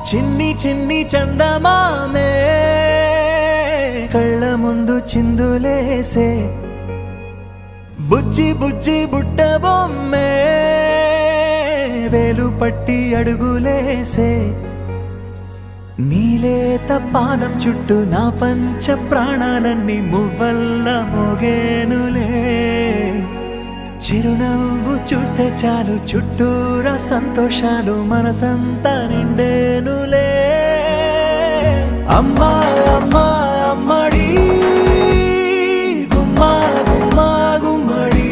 చిన్ని చిన్ని చందమామే కళ్ళ ముందు చిందులేసే బుజ్జి బుజ్జి బుట్ట బొమ్మే వేలు పట్టి అడుగులేసే నీలేత పాదం చుట్టూ నా పంచ ప్రాణాలన్నీ మువ్వల్ల మోగేనులే చిరునవ్వు చూస్తే చాలు చుట్టూరా సంతోషాలు మనసంతా నిండేనులే అమ్మా అమ్మా అమ్మడి గుమ్మా గుమ్మా గుమ్మడి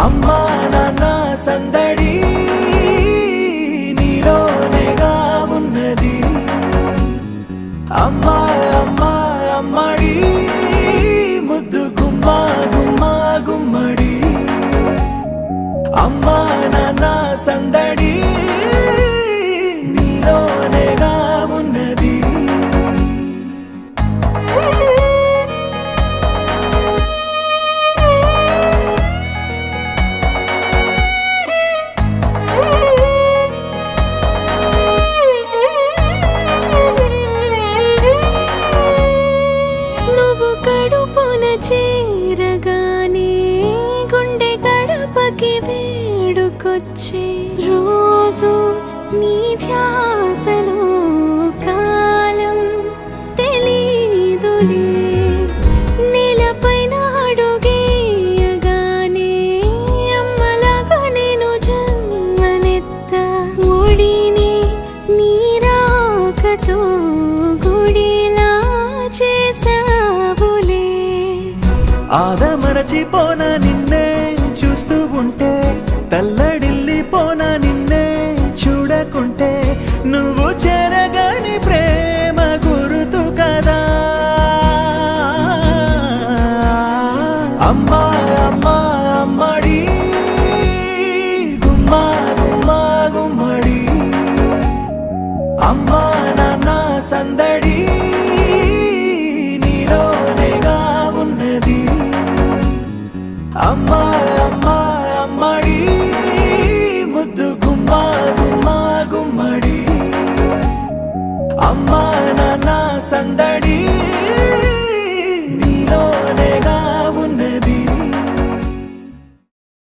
అమ్మా నాన్న సందడి నీలోనేగా ఉన్నది అమ్మా అమ్మా అమ్మడి ముద్దు గుమ్మా గుమ్మా గుమ్మడి అమ్మా నాన్న సందడి నీలోనేగా ఉన్నది చేరగానే గుండె గడపకి వేడుకొచ్చే రోజు నీ ధ్యాసలో కాలం తెలీదులే నేలపైన అడుగేయగానే అమ్మలాగా నేను జన్మనెత్త ఒడిని నీ రాకతో గుడిలా చేసావులే ఆదమరచిపోనా నిన్నే చూస్తూ ఉంటే తల్లడిల్లిపోనా నిన్నే చూడకుంటే నువ్వు చెరగని ప్రేమ గురుతు కదా అమ్మా అమ్మా అమ్మడి గుమ్మా గుమ్మా గుమ్మడి అమ్మా నాన్న సందడి నీలోనేగా ఉన్నది అమ్మా అమ్మా అమ్మడి ముద్దు గుమ్మా గుమ్మా గుమ్మడి అమ్మా నాన్న సందడి